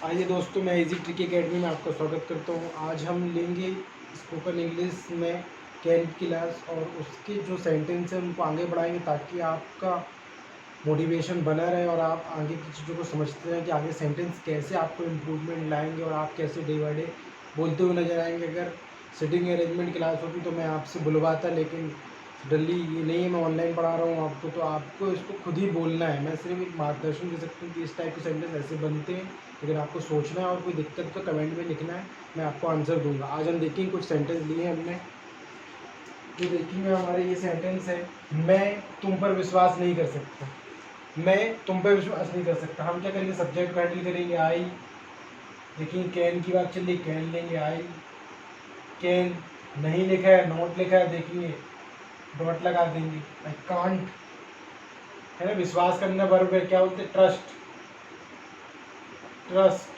आइए दोस्तों, मैं इजी ट्रिक एकेडमी में आपका स्वागत करता हूँ। आज हम लेंगे स्पोकन इंग्लिश में कैन की क्लास और उसके जो सेंटेंस हैं उनको आगे बढ़ाएंगे ताकि आपका मोटिवेशन बना रहे और आप आगे की चीज़ों को समझते रहें कि आगे सेंटेंस कैसे आपको इम्प्रूवमेंट लाएंगे और आप कैसे डे बाई डे बोलते हुए नजर आएंगे। अगर सिटिंग अरेंजमेंट क्लास होती तो मैं आपसे बुलवाता, लेकिन सडनली ये नहीं है, मैं ऑनलाइन पढ़ा रहा हूँ आपको, तो आपको इसको खुद ही बोलना है। मैं सिर्फ एक मार्गदर्शन दे सकता हूँ कि इस टाइप के सेंटेंस ऐसे बनते हैं, लेकिन आपको सोचना है और कोई दिक्कत तो कमेंट में लिखना है, मैं आपको आंसर दूंगा। आज हम देखेंगे कुछ सेंटेंस लिए हैं हमने, तो देखेंगे हमारे ये सेंटेंस है। मैं तुम पर विश्वास नहीं कर सकता। मैं तुम पर विश्वास नहीं कर सकता। हम क्या करेंगे, सब्जेक्ट को हैंडल करेंगे आई। देखिए कैन की बात चल रही, कैन लेंगे आई। कैन नहीं लिखा है, नॉट लिखा है, देखेंगे डॉट लगा देंगे। आई कांट है ना, विश्वास करना वर्ब है, क्या बोलते हैं, trust. Trust,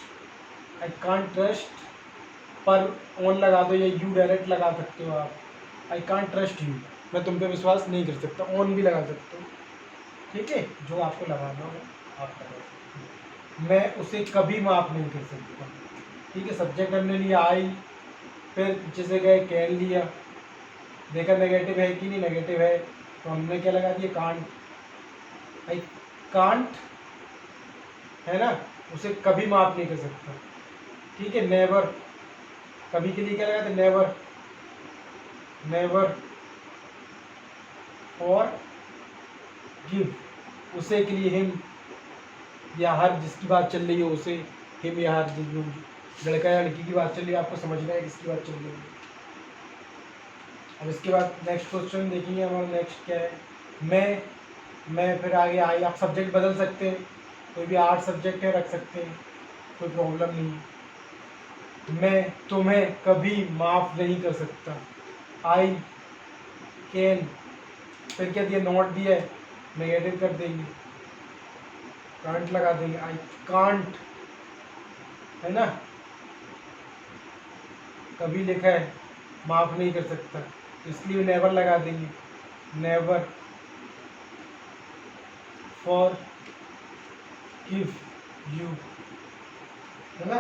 I can't trust पर ऑन लगा दो या यू डायरेक्ट लगा सकते हो आप। आई कांट ट्रस्ट यू, मैं तुम पे विश्वास नहीं कर सकता, ऑन भी लगा सकते हो। ठीक है, जो आपको लगाना हो आप लगा सकते हो। मैं उसे कभी माफ़ नहीं कर सकता। ठीक है, सब्जेक्ट हमने लिया आई, फिर पीछे से गए कैन लिया, देखा नेगेटिव है कि नहीं, नेगेटिव है, तो हमने क्या लगा दिया, कांट। आई कांट है ना, उसे कभी माफ़ नहीं कर सकता। ठीक है, नेवर, कभी के लिए क्या लगा था, नेवर। नेवर फॉर गिव, उसे के लिए हिम, या हर जिसकी बात चल रही है उसे, हिम या हर लड़का या लड़की की बात चल रही है, आपको समझना है किसकी बात चल रही है। अब इसके बाद नेक्स्ट क्वेश्चन देखेंगे हमारा, नेक्स्ट क्या है, मैं फिर आगे आई। आप सब्जेक्ट बदल सकते हैं, कोई भी 8 सब्जेक्ट है रख सकते हैं, कोई प्रॉब्लम नहीं है। मैं तुम्हें कभी माफ़ नहीं कर सकता। आई कैन, फिर क्या दिया, नॉट दिया है, नेगेटिव कर देंगे, कांट लगा देंगे। आई कांट है ना, कभी लिखा है, माफ़ नहीं कर सकता, इसलिए नेवर लगा देंगे। नेवर फॉर गिव यू, है ना।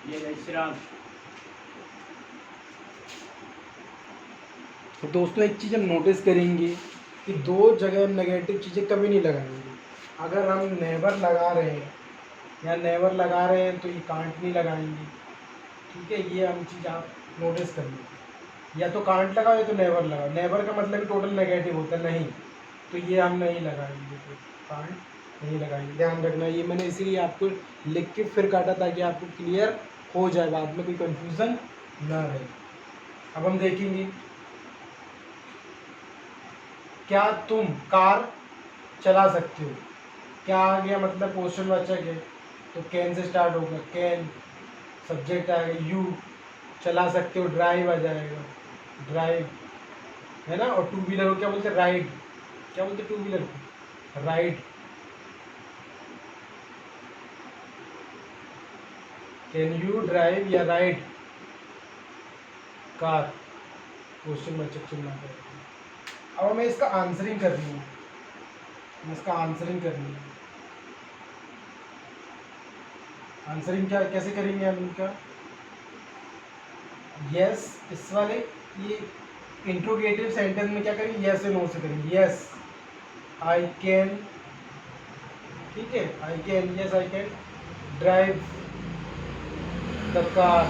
ये जय श्री राम। तो दोस्तों एक चीज़ हम नोटिस करेंगे कि दो जगह हम नेगेटिव चीज़ें कभी नहीं लगाएंगे। अगर हम नेवर लगा रहे हैं या नेवर लगा रहे हैं तो ये कांट नहीं लगाएंगे। ठीक है, ये हम चीज़ आप नोटिस कर लीजिए, या तो कांट लगाओ या तो नेवर लगाओ। नेवर का मतलब ही टोटल नेगेटिव होता है, नहीं, तो ये हम नहीं लगाएंगे, तो कांट नहीं लगाएंगे, ध्यान रखना। ये मैंने इसीलिए आपको लिख के फिर काटा ताकि आपको क्लियर हो जाए, बाद में कोई कंफ्यूजन ना रहे। अब हम देखेंगे, क्या तुम कार चला सकते हो। क्या आ गया, मतलब क्वेश्चन वाचक है, तो कैन से स्टार्ट होगा, कैन, सब्जेक्ट आएगा यू, चला सकते हो, ड्राइव आ जाएगा, ड्राइव, है ना। और टू व्हीलर को क्या बोलते हैं, राइड। क्या बोलते हैं टू व्हीलर को, राइड। कैन यू ड्राइव या राइड कार, क्वेश्चन वाचक चिन्ह आता है। अब हमें इसका आंसरिंग करनी है, इसका आंसरिंग करनी है। आंसरिंग क्या कैसे करेंगे हम इनका, यस, इस वाले ये इंट्रोगेटिव सेंटेंस में क्या करेंगे, यस से नो से करेंगे। यस आई कैन, ठीक है, I can, yes I can drive the car,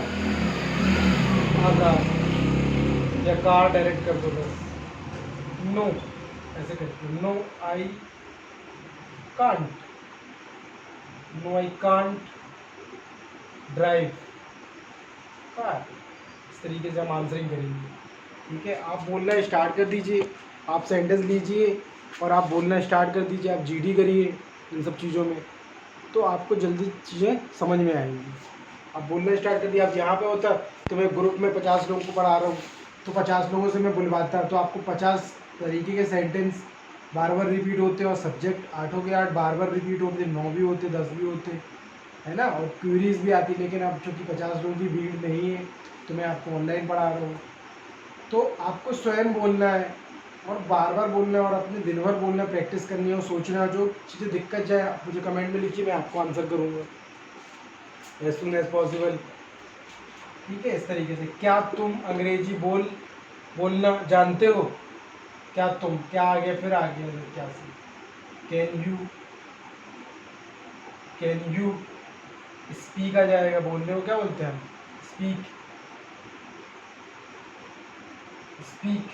car, या कार डायरेक्ट कर दो बस। नो ऐसे करके, no I can't, no I can't drive car. इस तरीके से हम आंसरिंग करेंगे। ठीक है, आप बोलना स्टार्ट कर दीजिए, आप सेंटेंस लीजिए और आप बोलना स्टार्ट कर दीजिए, आप जीडी करिए इन सब चीज़ों में, तो आपको जल्दी चीज़ें समझ में आएंगी। आप बोलना स्टार्ट कर दिया, आप यहाँ पे होता तो मैं ग्रुप में 50 लोगों को पढ़ा रहा हूँ, तो 50 लोगों से मैं बुलवाता, तो आपको 50 तरीके के सेंटेंस बार बार रिपीट होते, और सब्जेक्ट 8 के 8 बार बार रिपीट होते, 9 भी होते, 10 भी होते, है ना। और क्वेरीज भी आती, लेकिन अब चूँकि 50 लोगों की भीड़ नहीं है तो मैं आपको ऑनलाइन पढ़ा रहा हूँ, तो आपको स्वयं बोलना है और बार बार बोलना है और अपने दिन भर बोलना, प्रैक्टिस करनी है और सोचना, जो चीज़ें दिक्कत जाए मुझे कमेंट में लिखिए, मैं आपको आंसर करूँगा एज सुन एज पॉसिबल। ठीक है, इस तरीके से। क्या तुम अंग्रेजी बोलना जानते हो? क्या तुम, क्या आ गया, फिर आ गया क्या से। कैन यू स्पीक आ जाएगा, बोलने को क्या बोलते हैं हम? Speak, speak.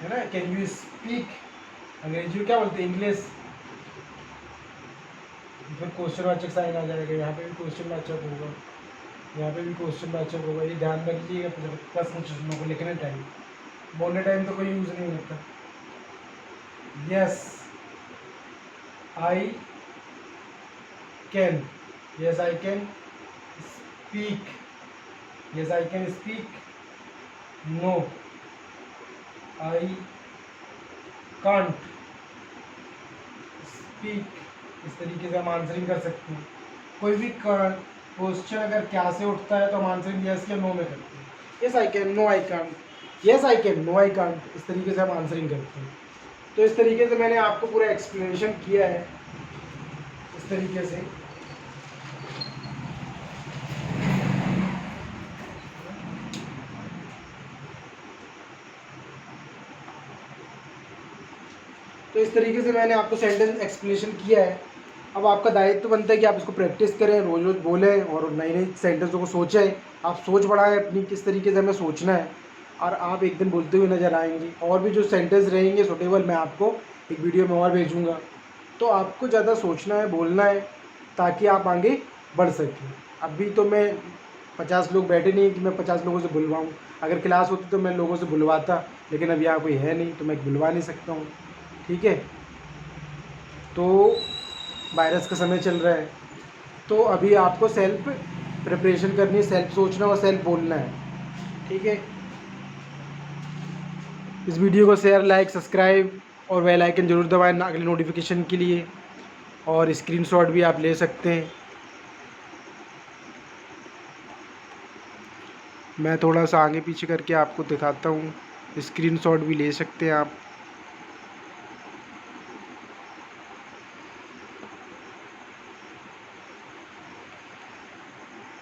है ना, कैन यू स्पीक, अंग्रेजी में क्या बोलते हैं? इंग्लिश। फिर क्वेश्चन वाचक साइन आ जाएगा, यहाँ पे भी क्वेश्चन वाचक होगा, यहाँ पे भी क्वेश्चन वाचक होगा। ये ध्यान रखिएगा प्रश्न चिन्हों को लिखने टाइम, बोलने टाइम तो कोई यूज़ नहीं होता। Yes I can, yes I can speak, yes I can speak. No I can't speak. इस तरीके से हम आंसरिंग कर सकते हैं। कोई भी क्वेश्चन अगर क्या से उठता है तो हम आंसरिंग यस या नो में करते हैं। Yes I can, no I can't, yes I can, no I can't, इस तरीके से हम आंसरिंग करते हैं। तो इस तरीके से मैंने आपको पूरा एक्सप्लेनेशन किया है, इस तरीके से। तो इस तरीके से मैंने आपको सेंटेंस एक्सप्लेनेशन किया है। अब आपका दायित्व बनता है कि आप इसको प्रैक्टिस करें, रोज रोज बोलें और नई नई सेंटेंसों को सोचें। आप सोच बढ़ाएं अपनी, किस तरीके से हमें सोचना है, और आप एक दिन बोलते हुए नज़र आएंगे। और भी जो सेंटेंस रहेंगे सूटेबल, मैं आपको एक वीडियो में और भेजूँगा। तो आपको ज़्यादा सोचना है, बोलना है, ताकि आप आगे बढ़ सकें। अभी तो मैं 50 लोग बैठे नहीं कि मैं 50 लोगों से बुलवाऊँ। अगर क्लास होती तो मैं लोगों से बुलवाता, लेकिन अब यहाँ कोई है नहीं तो मैं बुलवा नहीं सकता हूँ। ठीक है, तो वायरस का समय चल रहा है, तो अभी आपको सेल्फ प्रिपरेशन करनी है, सेल्फ सोचना और सेल्फ बोलना है। ठीक है, इस वीडियो को शेयर, लाइक, सब्सक्राइब और बेल आइकन जरूर दबाएं अगले नोटिफिकेशन के लिए, और स्क्रीनशॉट भी आप ले सकते हैं। मैं थोड़ा सा आगे पीछे करके आपको दिखाता हूँ, स्क्रीनशॉट भी ले सकते हैं आप।